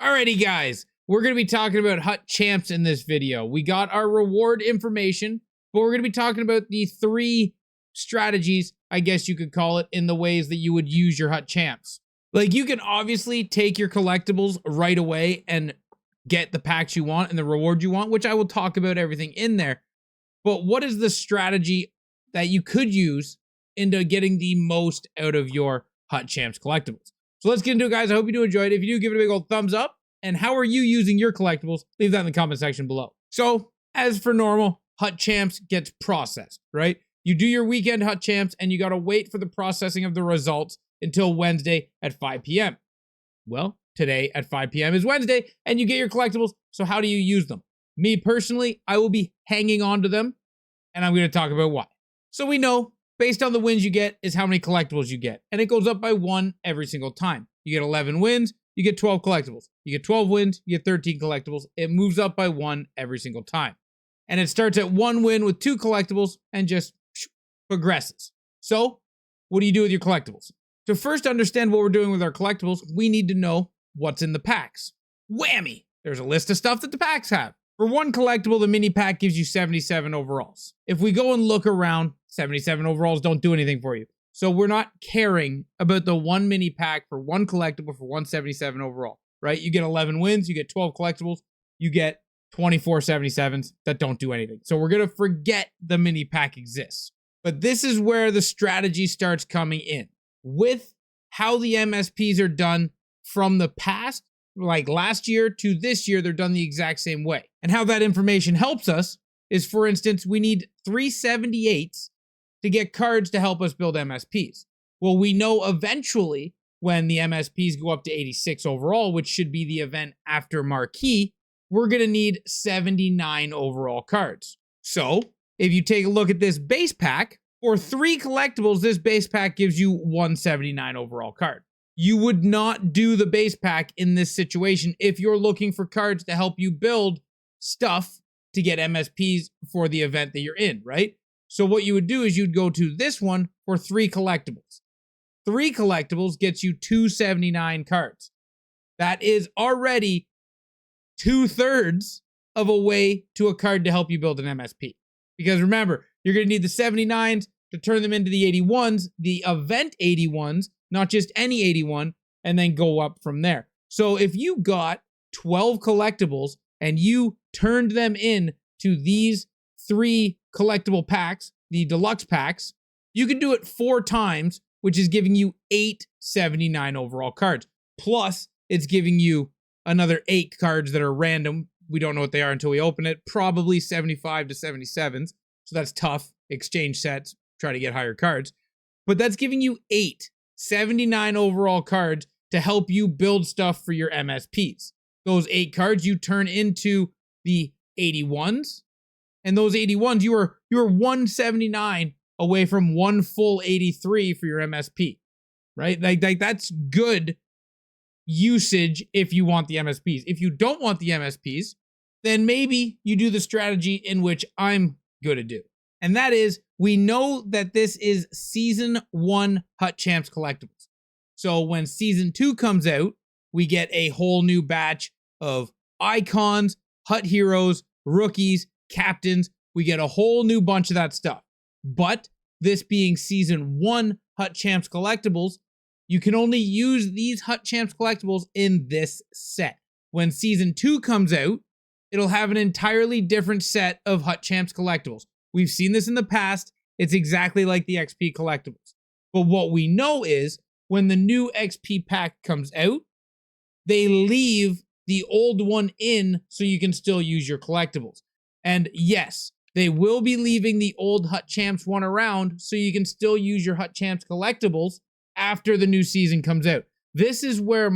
Alrighty guys, we're going to be talking about Hut Champs in this video. We got our reward information, but we're going to be talking about the 3 strategies, I guess you could call it, in the ways that you would use your Hut Champs. Like, you can obviously take your collectibles right away and get the packs you want and the reward you want, which I will talk about everything in there. But what is the strategy that you could use into getting the most out of your Hut Champs collectibles? So let's get into it, guys. I hope you do enjoy it. If you do, give it a big old thumbs up. And how are you using your collectibles? Leave that in the comment section below. So, as for normal, Hut Champs gets processed, right? You do your weekend Hut Champs, and you gotta wait for the processing of the results until Wednesday at 5 p.m. Well, today at 5 p.m. is Wednesday, and you get your collectibles. So how do you use them? Me, personally, I will be hanging on to them, and I'm gonna talk about why. So we know, based on the wins you get, is how many collectibles you get. And it goes up by 1 every single time. You get 11 wins, you get 12 collectibles. You get 12 wins, you get 13 collectibles. It moves up by 1 every single time. And it starts at 1 win with 2 collectibles and just progresses. So, what do you do with your collectibles? To first understand what we're doing with our collectibles, we need to know what's in the packs. Whammy! There's a list of stuff that the packs have. For 1 collectible, the mini pack gives you 77 overalls. If we go and look around, 77 overalls don't do anything for you. So we're not caring about the 1 mini pack for 1 collectible for 177 overall, right? You get 11 wins, you get 12 collectibles, you get 24 77s that don't do anything. So we're going to forget the mini pack exists. But this is where the strategy starts coming in. With how the MSPs are done from the past, like last year to this year, they're done the exact same way. And how that information helps us is, for instance, we need 378s to get cards to help us build MSPs. Well, we know eventually when the MSPs go up to 86 overall, which should be the event after Marquee, we're going to need 79 overall cards. So, if you take a look at this base pack, for 3 collectibles, this base pack gives you 179 overall card. You would not do the base pack in this situation if you're looking for cards to help you build stuff to get MSPs for the event that you're in, right? So what you would do is you'd go to this one for 3 collectibles. 3 collectibles gets you 279 cards. That is already 2/3 of a way to a card to help you build an MSP. Because remember, you're going to need the 79s to turn them into the 81s, the event 81s, not just any 81, and then go up from there. So if you got 12 collectibles and you turned them in to these 3 collectible packs, the deluxe packs, you can do it 4 times, which is giving you 879 overall cards. Plus, it's giving you another 8 cards that are random. We don't know what they are until we open it. Probably 75 to 77s. So that's tough. Exchange sets, try to get higher cards. But that's giving you 879 overall cards to help you build stuff for your MSPs. Those 8 cards you turn into the 81s. And those 81s, you are 179 away from 1 full 83 for your MSP, right? Like that's good usage if you want the MSPs. If you don't want the MSPs, then maybe you do the strategy in which I'm going to do. And that is, we know that this is Season 1 Hut Champs collectibles. So when Season 2 comes out, we get a whole new batch of icons, Hut heroes, rookies, captains. We get a whole new bunch of that stuff. But this being Season 1 Hut Champs collectibles, you can only use these Hut Champs collectibles in this set. When Season 2 comes out, it'll have an entirely different set of Hut Champs collectibles. We've seen this in the past. It's exactly like the XP collectibles. But what we know is, when the new XP pack comes out, they leave the old one in so you can still use your collectibles. And yes, they will be leaving the old Hut Champs one around so you can still use your Hut Champs collectibles after the new season comes out. This is where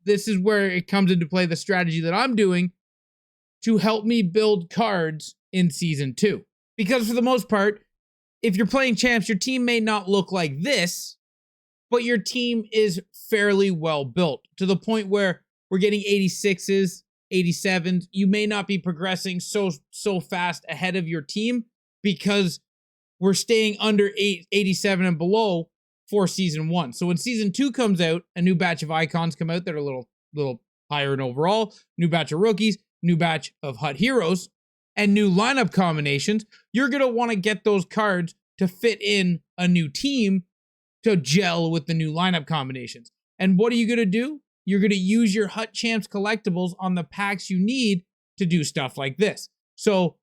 it comes into play, the strategy that I'm doing to help me build cards in Season 2. Because for the most part, if you're playing champs, your team may not look like this, but your team is fairly well built to the point where we're getting 86s, 87s. You may not be progressing so fast ahead of your team because we're staying under 87 and below for Season 1. So when Season 2 comes out, a new batch of icons come out that are little higher in overall, new batch of rookies, new batch of HUT heroes, and new lineup combinations, you're going to want to get those cards to fit in a new team to gel with the new lineup combinations. And what are you going to do? You're going to use your HUT Champs collectibles on the packs you need to do stuff like this. So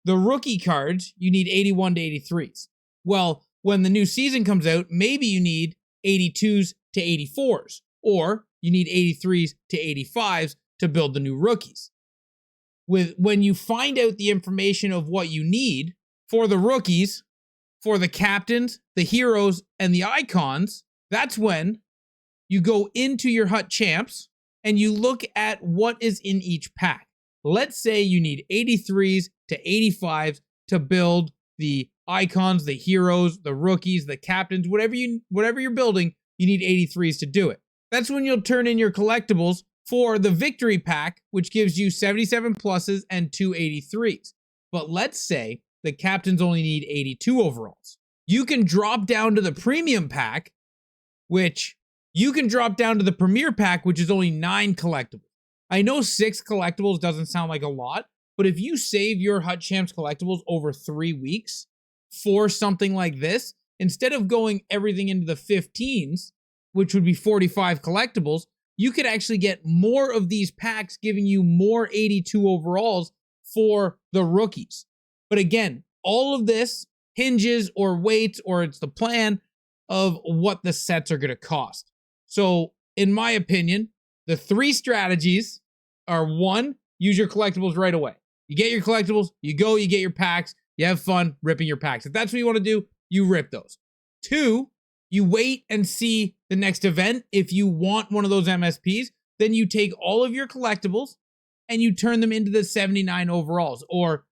the rookie cards, you need 81 to 83s. Well, when the new season comes out, maybe you need 82s to 84s, or you need 83s to 85s to build the new rookies. When you find out the information of what you need for the rookies, for the captains, the heroes, and the icons, that's when you go into your HUT Champs and you look at what is in each pack. Let's say you need 83s to 85s to build the icons, the heroes, the rookies, the captains, whatever you're building, you need 83s to do it. That's when you'll turn in your collectibles for the victory pack, which gives you 77 pluses and 2 83s. But let's say the captains only need 82 overalls. You can drop down to the premium pack, which you can drop down to the premier pack, which is only 9 collectibles. I know 6 collectibles doesn't sound like a lot, but if you save your HUT Champs collectibles over 3 weeks for something like this, instead of going everything into the 15s, which would be 45 collectibles, you could actually get more of these packs, giving you more 82 overalls for the rookies. But again, all of this hinges or waits, or it's the plan of what the sets are going to cost. So in my opinion, the 3 strategies are: 1, use your collectibles right away. You get your collectibles, you go, you get your packs, you have fun ripping your packs. If that's what you want to do, you rip those. 2, you wait and see the next event. If you want one of those MSPs, then you take all of your collectibles and you turn them into the 79 overalls. Or,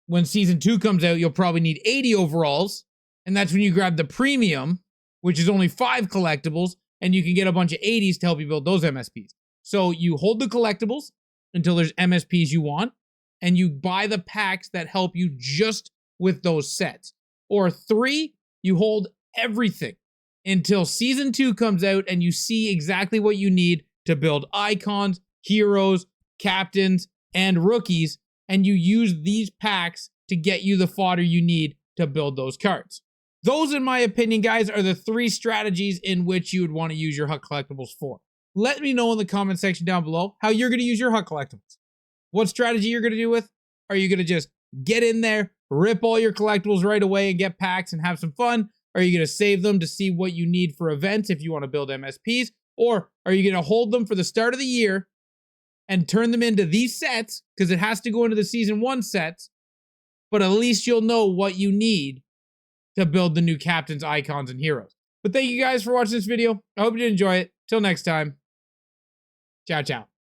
when season 2 comes out, you'll probably need 80 overalls. And that's when you grab the premium, which is only 5 collectibles, and you can get a bunch of 80s to help you build those MSPs. So you hold the collectibles until there's MSPs you want, and you buy the packs that help you just with those sets. Or 3, you hold everything until season 2 comes out and you see exactly what you need to build icons, heroes, captains, and rookies, and you use these packs to get you the fodder you need to build those cards. Those, in my opinion, guys, are the 3 strategies in which you would want to use your HUT collectibles for. Let me know in the comment section down below how you're going to use your HUT collectibles. What strategy you're going to do with? Are you going to just get in there, rip all your collectibles right away and get packs and have some fun? Are you going to save them to see what you need for events if you want to build MSPs? Or are you going to hold them for the start of the year and turn them into these sets, because it has to go into the season 1 sets, but at least you'll know what you need to build the new captains, icons, and heroes. But thank you guys for watching this video. I hope you did enjoy it. Till next time. Ciao, ciao.